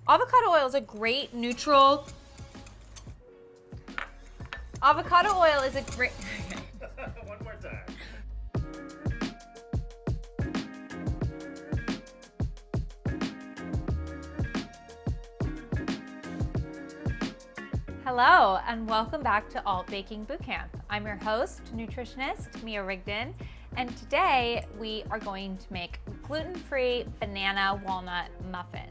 Avocado oil is a great neutral. Avocado oil is a great. One more time. Hello, and welcome back to Alt Baking Bootcamp. I'm your host, nutritionist Mia Rigden, and today we are going to make gluten-free banana walnut muffins.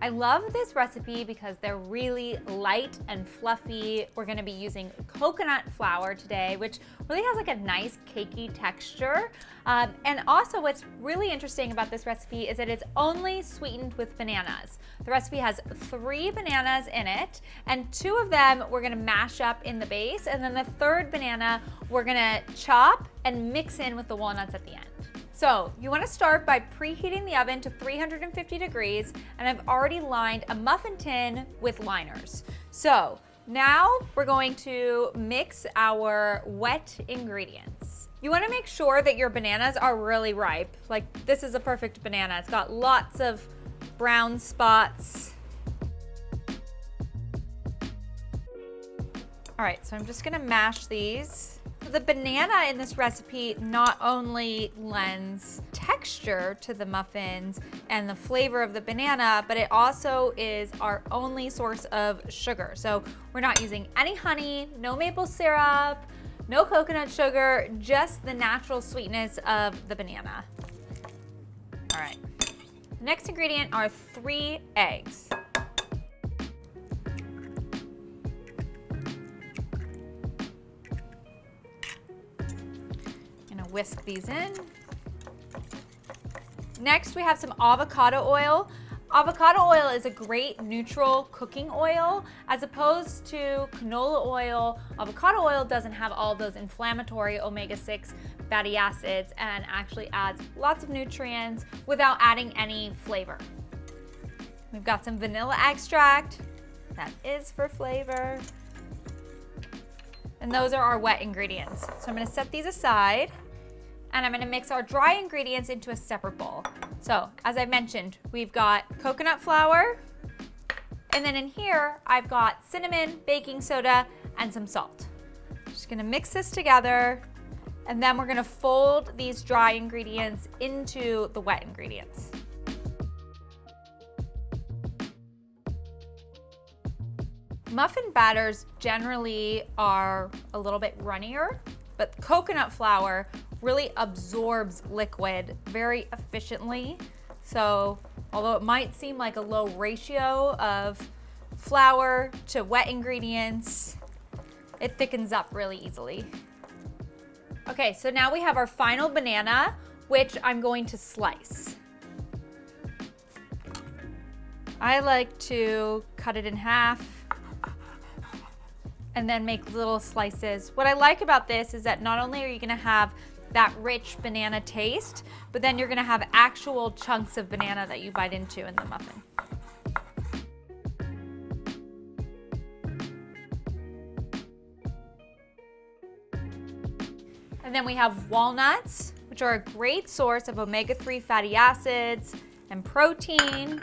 I love this recipe because they're really light and fluffy. We're gonna be using coconut flour today, which really has like a nice cakey texture. And also what's really interesting about this recipe is that it's only sweetened with bananas. The recipe has 3 bananas in it, and 2 of them we're gonna mash up in the base, and then the 3rd banana we're gonna chop and mix in with the walnuts at the end. So you wanna start by preheating the oven to 350 degrees, and I've already lined a muffin tin with liners. So now we're going to mix our wet ingredients. You wanna make sure that your bananas are really ripe. Like this is a perfect banana. It's got lots of brown spots. All right, so I'm just gonna mash these. The banana in this recipe not only lends texture to the muffins and the flavor of the banana, but it also is our only source of sugar. So we're not using any honey, no maple syrup, no coconut sugar, just the natural sweetness of the banana. All right, the next ingredient are 3 eggs. Whisk these in. Next, we have some avocado oil. Avocado oil is a great neutral cooking oil. As opposed to canola oil, avocado oil doesn't have all those inflammatory omega-6 fatty acids and actually adds lots of nutrients without adding any flavor. We've got some vanilla extract. That is for flavor. And those are our wet ingredients. So I'm gonna set these aside. And I'm gonna mix our dry ingredients into a separate bowl. So, as I mentioned, we've got coconut flour, and then in here, I've got cinnamon, baking soda, and some salt. Just gonna mix this together, and then we're gonna fold these dry ingredients into the wet ingredients. Muffin batters generally are a little bit runnier, but coconut flour really absorbs liquid very efficiently. So although it might seem like a low ratio of flour to wet ingredients, it thickens up really easily. Okay, so now we have our final banana, which I'm going to slice. I like to cut it in half and then make little slices. What I like about this is that not only are you gonna have that rich banana taste, but then you're gonna have actual chunks of banana that you bite into in the muffin. And then we have walnuts, which are a great source of omega-3 fatty acids and protein.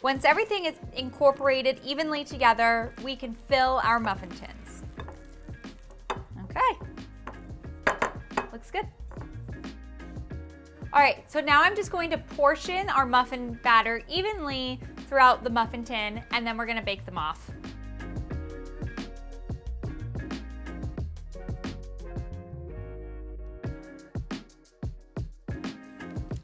Once everything is incorporated evenly together, we can fill our muffin tins. Okay, looks good. All right, so now I'm just going to portion our muffin batter evenly throughout the muffin tin, and then we're gonna bake them off.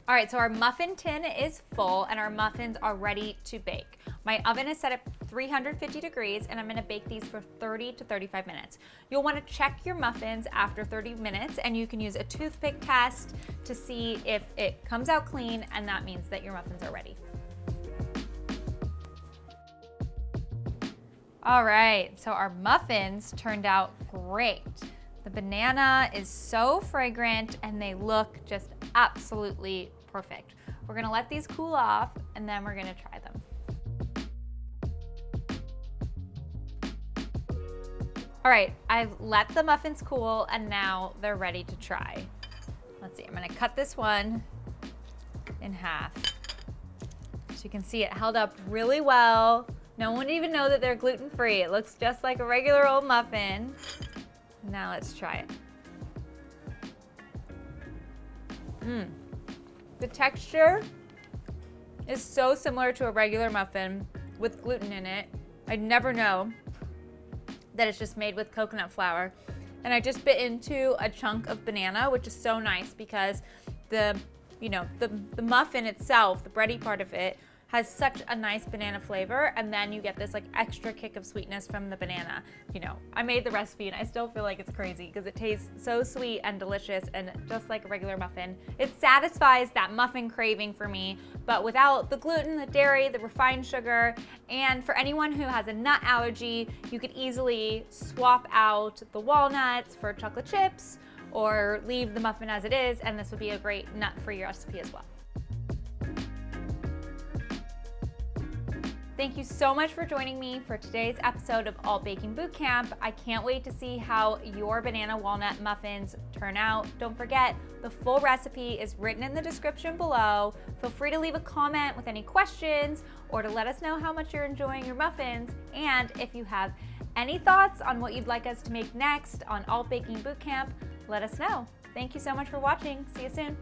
All right, so our muffin tin is full and our muffins are ready to bake. My oven is set at 350 degrees and I'm gonna bake these for 30 to 35 minutes. You'll wanna check your muffins after 30 minutes and you can use a toothpick test to see if it comes out clean, and that means that your muffins are ready. All right, so our muffins turned out great. The banana is so fragrant and they look just absolutely perfect. We're gonna let these cool off and then we're gonna try them. All right, I've let the muffins cool and now they're ready to try. Let's see, I'm gonna cut this one in half. So you can see it held up really well. No one would even know that they're gluten-free. It looks just like a regular old muffin. Now let's try it. The texture is so similar to a regular muffin with gluten in it. I'd never know that it's just made with coconut flour. And I just bit into a chunk of banana, which is so nice because the muffin itself, the bready part of it, has such a nice banana flavor, and then you get this like extra kick of sweetness from the banana. I made the recipe and I still feel like it's crazy because it tastes so sweet and delicious and just like a regular muffin. It satisfies that muffin craving for me, but without the gluten, the dairy, the refined sugar, and for anyone who has a nut allergy, you could easily swap out the walnuts for chocolate chips or leave the muffin as it is, and this would be a great nut-free recipe as well. Thank you so much for joining me for today's episode of Alt Baking Bootcamp. I can't wait to see how your banana walnut muffins turn out. Don't forget, the full recipe is written in the description below. Feel free to leave a comment with any questions or to let us know how much you're enjoying your muffins. And if you have any thoughts on what you'd like us to make next on Alt Baking Bootcamp, let us know. Thank you so much for watching. See you soon.